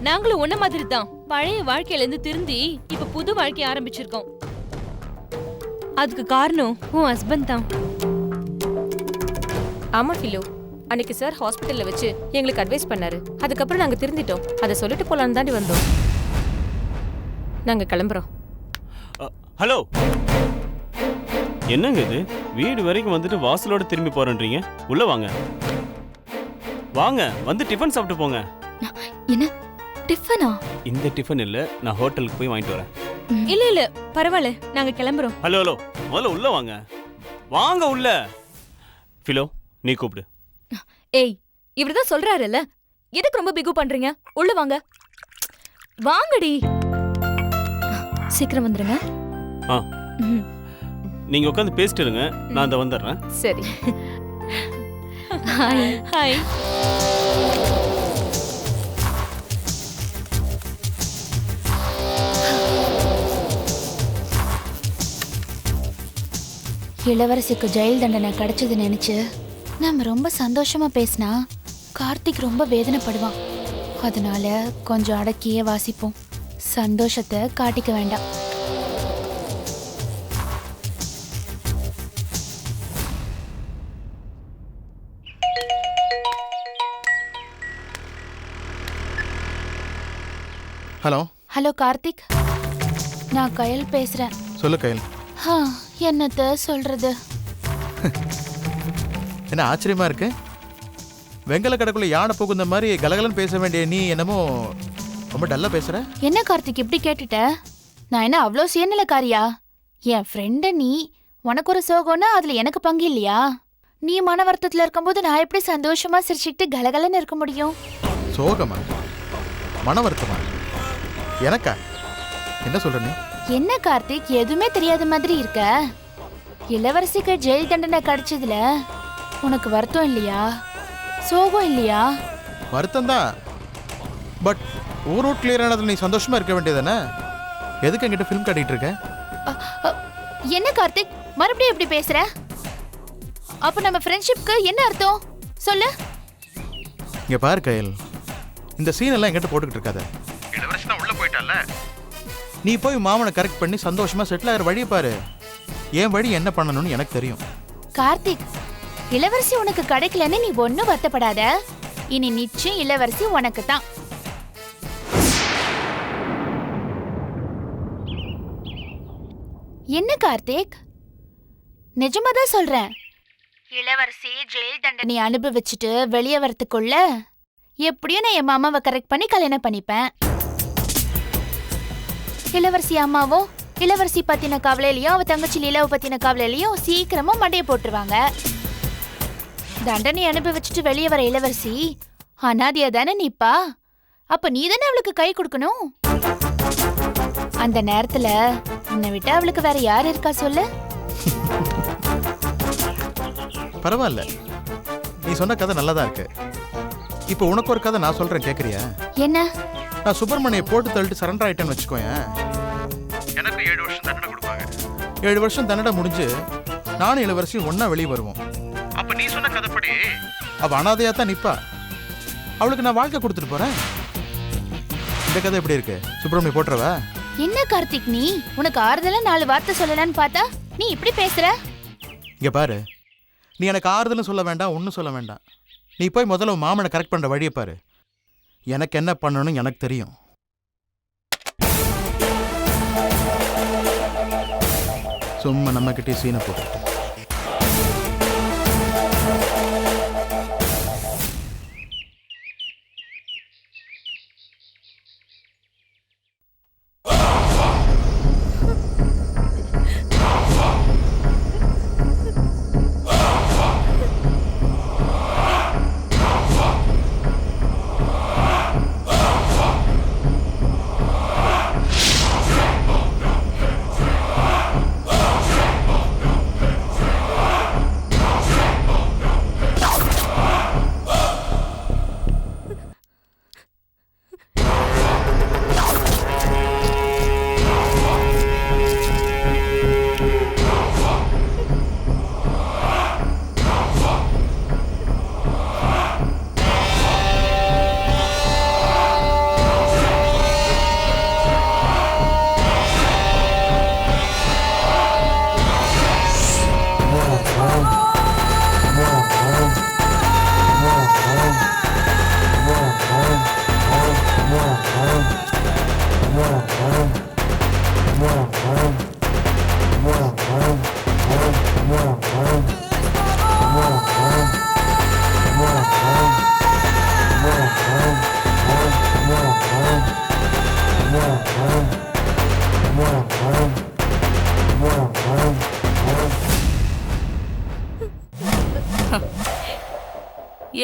நாங்களும் ஒன்ன மாதிரி தான் பழைய வாழ்க்கையில இருந்து திருந்தி இப்ப புது வாழ்க்கை ஆரம்பிச்சிருக்கோம். அதுக்கு காரணம் உன் ஹஸ்பண்ட் தான். ஆமா ஃபிலோ, அன்னைக்கு சார் ஹாஸ்பிட்டல்ல வச்சு எங்களுக்கு அட்வைஸ் பண்ணாரு. அதுக்கப்புறம் நாங்க திருந்திட்டோம். அதை சொல்லிட்டு போலான்னு தாண்டி வந்தோம். நாங்க கிளம்புறோம். ஹலோ, என்னங்க இது? வீடு வரைக்கும் வந்துட்டு வாசலோட திரும்பி போறேன்றீங்க. உள்ள வாங்க. வாங்க, வந்து டிஃபன் சாப்பிட்டு போங்க. என்ன டிஃபனா? இந்த டிஃபன் இல்ல, நான் ஹோட்டலுக்கு போய் வாங்கிட்டு வரேன். இல்ல இல்ல பரவாயில்ல, நாங்க கிளம்புறோம். ஹலோ ஹலோ, முதல்ல உள்ள வாங்க. வாங்க உள்ள. ஃபிலோ, நீ கூப்பிடு. ஏய், இவர்தான் சொல்றாருல்ல, எதுக்கு ரொம்ப பிகு பண்றீங்க? உள்ள வாங்க. வாங்கடி. சீக்கிரம் வந்துருங்க. ஆ நீங்க உட்காந்து பேசிட்டு இருங்க, நான் அந்த வந்துடுறேன். சரி. ஹாய். ஹாய். இளவரசிக்கு ஜெயில் தண்டனை கிடைச்சது நினைச்சு நம்ம ரொம்ப சந்தோஷமா பேசினா கார்த்திக் ரொம்ப வேதனைப்படுவான். அதனால கொஞ்சம் அடக்கியே வாசிப்போம். சந்தோஷத்தை காட்டிக்க வேண்டாம். ஹலோ ஹலோ கார்த்திக், நான் கயல் பேசுறேன். சொல்லு கயல். என்னத்த சொல்றது? என்ன ஆச்சரியமா இருக்கு? வெங்கல கடைக்குள்ள யானை புகுந்த மாதிரி கலகலன்னு பேச வேண்டிய நீ என்னமோ ரொம்ப டல்லா பேசுற. என்ன கார்த்திக் இப்படி கேட்டுட்ட? நான் என்ன அவ்வளோ சுயநலக்காரியா? என் ஃப்ரெண்ட நீ, உனக்கு ஒரு சோகம்னா அதுல எனக்கு பங்கு இல்லையா? நீ மன வருத்தத்துல இருக்கும்போது நான் எப்படி சந்தோஷமா சிரிச்சுக்கிட்டு கலகலன்னு இருக்க முடியும்? சோகமா? மன வருத்தமா? எனக்கா? என்ன சொல்ற நீ? என்ன கார்த்திக் எதுவுமே தெரியாத மாதிரி இருக்க? இளவரசிக்கு ஜெயில் தண்டனை கிடைச்சதுல உனக்கு வருத்தம் இல்லையா? சோகம் இல்லையா? வருத்தம் தான். பட் ஊரோட் கிளியர் ஆனதுல நீ சந்தோஷமா இருக்க வேண்டியதானே? எதுக்கு என்கிட்ட ஃபிலிம் காட்டிட்டு இருக்க? என்ன கார்த்திக் மறுபடியும் எப்படி பேசுற? அப்ப நம்ம ஃப்ரெண்ட்ஷிப்க்கு என்ன அர்த்தம் சொல்லு. இங்க பாரு கயல், இந்த சீன் எல்லாம் என்கிட்ட போட்டுக்கிட்டு இருக்காத. இளவரசி தான் உள்ள போயிட்டால, நீ போய் மாமனை கரெக்ட் பண்ணி சந்தோஷமா செட்டில் ஆகிற வழியை பாரு. என் வழி என்ன பண்ணணும்னு எனக்கு தெரியும். கார்த்திக், இளவரசி உனக்கு கிடைக்கலன்னு நீ ஒன்னும் வருத்தப்படாத. இனி நிச்சயம் இளவரசி உனக்கு தான். என்ன கார்த்திக், நிஜமாதான் சொல்றேன். இளவரசி ஜெயில் தண்டனை அனுபவிச்சுட்டு வெளியே வரத்துக்குள்ள எப்படியும் நான் என் மாமாவை கரெக்ட் பண்ணி கல்யாணம் பண்ணிப்பேன். இளவரசி அம்மாவும் இளவரசி பத்தின கவலையிலையும் அவ தங்கச்சி லீலாவை பத்தின கவலையிலையும் சீக்கிரமா மண்டையை போட்டுருவாங்க. தண்டனை அனுபவிச்சுட்டு வெளியே வர இளவரசி அனாதியா தானே நிப்பா. அப்ப நீ தானே அவளுக்கு கை கொடுக்கணும். அந்த நேரத்துல உன்னை விட்டு அவளுக்கு வேற யார் இருக்கா சொல்லு? பரவாயில்ல, நீ சொன்ன கதை நல்லதா இருக்கு. இப்போ உனக்கு ஒரு கதை நான் சொல்றேன், கேக்குறியா? என்ன? நான் சுப்பிரமணியை போட்டு தள்ளிட்டு சரண்டர் ஆயிட்டேன்னு வச்சுக்கோயேன். எனக்கு 7 வருஷம் தண்டனை கொடுப்பாங்க. 7 வருஷம் தண்டனை முடிஞ்சு நானும் இளவரசியும் ஒன்னா வெளியே வருவோம். அப்ப நீ சொன்ன கதைப்படி அவ அனாதையா தான் நிப்பா. அவளுக்கு நான் வாழ்க்கை கொடுத்துட்டு போறேன். இந்த கதை எப்படி இருக்கு? சுப்பிரமணிய போட்டுறவா? என்ன கார்த்திக், நீ உனக்கு ஆறுதலா 4 வார்த்தை சொல்லலான்னு பார்த்தா நீ இப்படி பேசுற. இங்க பாரு, நீ எனக்கு ஆறுதலும் சொல்ல வேண்டாம், ஒன்னும் சொல்ல வேண்டாம். நீ போய் முதல்ல மாமனை கரெக்ட் பண்ற வழியை பாரு. எனக்கு என்ன பண்ணணும் எனக்கு தெரியும். சும்மா நம்ம கிட்டே சீனை போட்டு.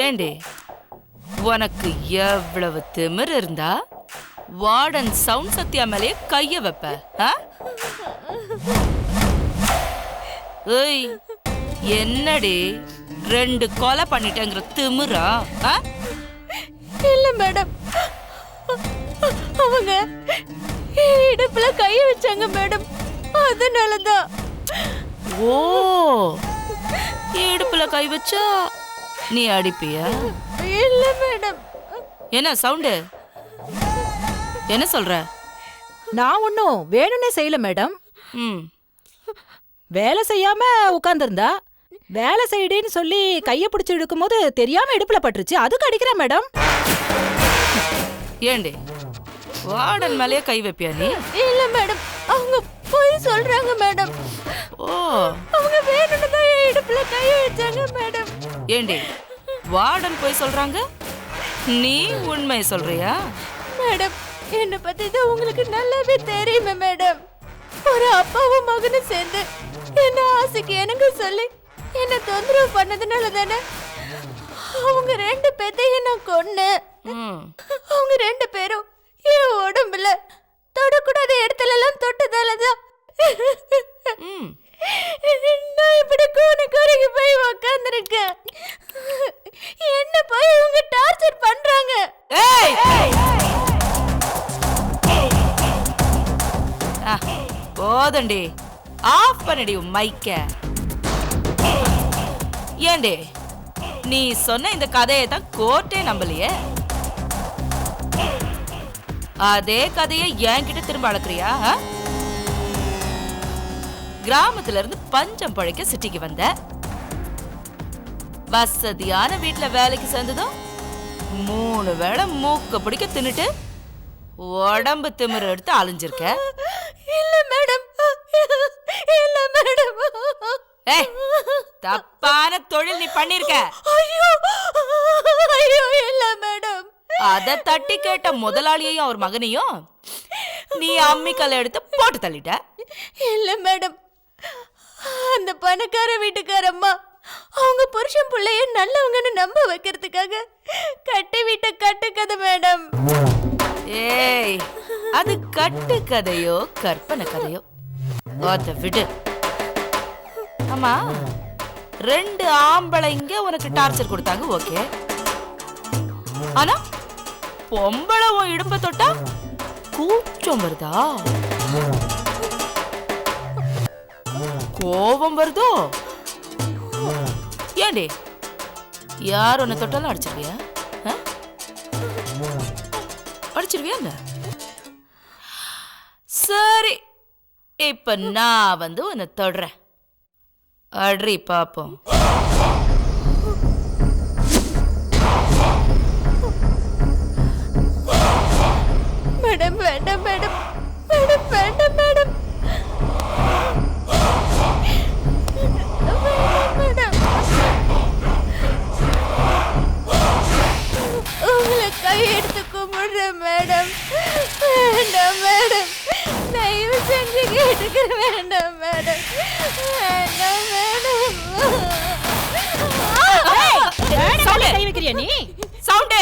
ஏண்டி உனக்கு எவ்வளவு திமிர் இருந்தா வார்டன் சவுண்ட் சத்யா மேலே கைய வைப்ப? ஏய், என்னடி 2 கொலை பண்ணிட்டேங்கிற திமிரா? இல்ல மேடம், அவங்க இடுப்புல கைய வச்சாங்க மேடம், அதனாலதான். ஓ, இடுப்புல கை வச்சா நீ அடிப்பியா? இல்ல மேடம். என்ன சவுண்டு? என்ன சொல்ற? நான் ஒன்னும் வேணும்னே செய்யல மேடம். வேலை செய்யாம உட்கார்ந்திருந்தா வேலை செய்யடின்னு சொல்லி கைய பிடிச்சு இழுக்கும் போது தெரியாம இடுப்புல பட்டுருச்சு, அதுக்கு அடிக்கிறேன் மேடம். ஏண்டி வார்டன் மேலேயே கை வைப்பியா நீ? இல்ல மேடம், அவங்க போய் சொல்றாங்க மேடம். ஓ, அவங்க வேணும்னு தான் இடுப்புல கை வச்சாங்க மேடம். ஏண்டி வார்டன் போய் சொல்றாங்க, நீ உண்மை சொல்றியா? மேடம், என்ன பத்தி தான் உங்களுக்கு நல்லாவே தெரியுமே மேடம். ஒரு அப்பாவும் மகனும் சேர்ந்து என்ன ஆசைக்கு எனக்கு சொல்லி என்ன தொந்தரவு பண்ணதுனால தானே அவங்க 2 பேத்தையும் நான் கொன்னேன். அவங்க 2 பேரும் என் உடம்புல தொடக்கூடாத இடத்துல எல்லாம் தொட்டதாலதான் நான் இப்படி கூனி குறுகி போய் உக்காந்துருக்கேன். என்ன போய் இவங்க டார்ச்சர் பண்றாங்க. போதண்டி, ஆஃப் பண்ணடி மைக்க. ஏண்டி நீ சொன்ன இந்த கதையை தான் கோர்ட்டே நம்பலையே, அதே கதையை என்கிட்ட திரும்ப அழக்கிறியா? கிராமத்துல இருந்து பஞ்சம் பழைக்க சிட்டிக்கு வந்த, வசதியான வீட்டுல வேலைக்கு சேர்ந்ததும் 3 வேளை மூக்க பிடிக்க தின்னுட்டு உடம்பு திமிர எடுத்து அலைஞ்சிருக்க. இல்ல மேடம், இல்ல மேடம். ஏய், தப்பான தொழில் நீ பண்ணிருக்க. ஐயோ ஐயோ, இல்ல மேடம். அத தட்டி கேட்ட முதலாளியையும் அவர் மகனையும் நீ அம்மிக்கல்ல எடுத்து போட்டு தள்ளிட்ட. இல்ல மேடம், அந்த பணக்கார வீட்டுக்காரம்மா அவங்க புருஷன் பிள்ளைய நல்லவங்கன்னு நம்ப வைக்கிறதுக்காக கட்டி விட்ட கட்டுக்கதை மேடம். ஏய், அது கட்டு கதையோ கற்பனை கதையோ அத விடு. ஆமா, 2 ஆம்பளைங்க உனக்கு டார்ச்சர் கொடுத்தாங்க, ஓகே. ஆனா பொம்பளை உன் இடுப்ப தொட்டா கூச்சம் வருதா? கோபம் வருதோ? ஏண்டி யார் உன்னை தொட்டாலும் அடிச்சிருவியா? அடிச்சிருவியா? சரி, இப்ப நான் வந்து உன்னை தொடுறேன், அட்ரி பாப்போம். மேடம் வேண்டாம் மேடம், மேடம் வேண்டாம் மேடம், மேடம். உங்களை கையெடுத்து கும்பிடுறேன் மேடம். வேண்டாம் மேடம், தயவு செஞ்சு கேட்டுக்கிறேன். வேண்டாம் மேடம், வேண்டாம் மேடம். கை வைக்கிறியா நீ? சவுண்ட்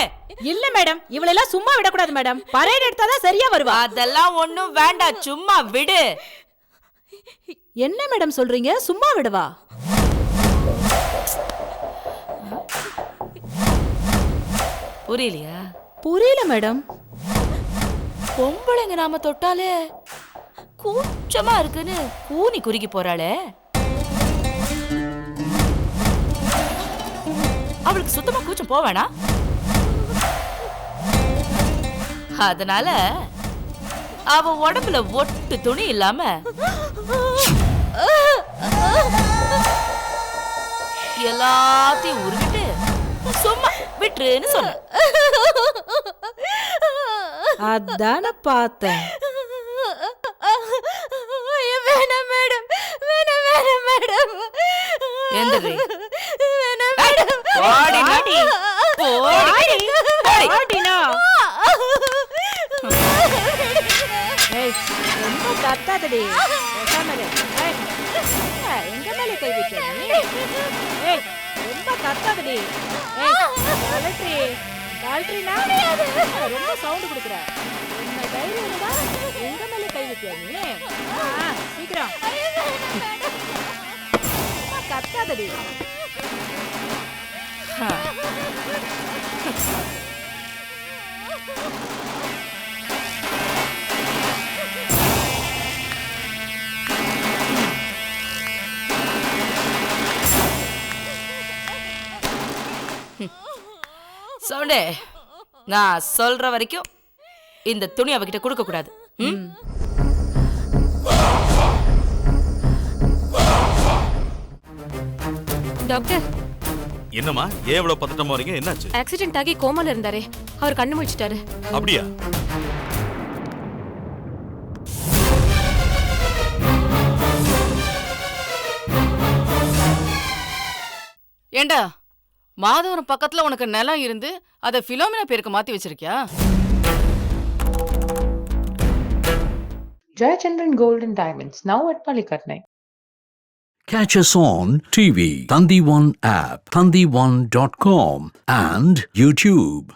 இல்ல மேடம், இவளெல்லாம் சும்மா விடக்கூடாது மேடம். பரேட் எடுத்தாதான் சரியா வருவா. அதெல்லாம் ஒண்ணும் வேண்டாம், சும்மா விடு. என்ன மேடம் சொல்றீங்க? சும்மா விடுவா? புரியலையா? புரியல மேடம். பொம்பளைங்க நாம தொட்டாலே கூச்சமா இருக்குன்னு கூனி குறுகி போறாளே, அவளுக்கு சுத்தமா கூச்சம் போவேனா? அதனால அவ உடம்புல ஒட்டு துணி இல்லாம எல்லாத்தையும் உருவிட்டு சும்மா விட்டுருன்னு சொன்ன. அதான பார்த்தேன். வேணாம் மேடம், வேணாம் வேணாம் மேடம். எந்திரி. வேணாம் மேடம். ஓடி மாடி, ஓடி ஓடினா. ஏய், ரொம்ப கத்தாதடி. பேசாமரு. எங்க மேல கை வைக்க நீ? ஏய், ரொம்ப கத்தாதடி. ஏய், கலட்டி. கால்ட்ரினா ரொம்ப சவுண்ட் கொடுக்குற. என்ன தைரியம் இருந்தா எங்க மேல கை வைக்கியா நீ? சீக்கிரம் கத்தாதடி. சவுண்டே, நான் சொல்ற வரைக்கும் இந்த துணி அவகிட்ட கொடுக்க கூடாது. டாக்டர், என்னம்மா ஏன் இவ்வளவு பதட்டமா வரீங்க? என்னாச்சு? ஆக்சிடென்ட் ஆகி கோமால இருந்தாரே, அவர் கண்ணு முழிச்சிட்டாரு. அப்படியா? ஏண்டா, மாதவரம் பக்கத்துல உனக்கு நிலம் இருந்து அதை பிலோமினா பேருக்கு மாத்தி வச்சிருக்கியா? Jayachandran Gold and Diamonds, now at Palikatnai. Catch us on TV, Thandivan app, thandivan.com and YouTube.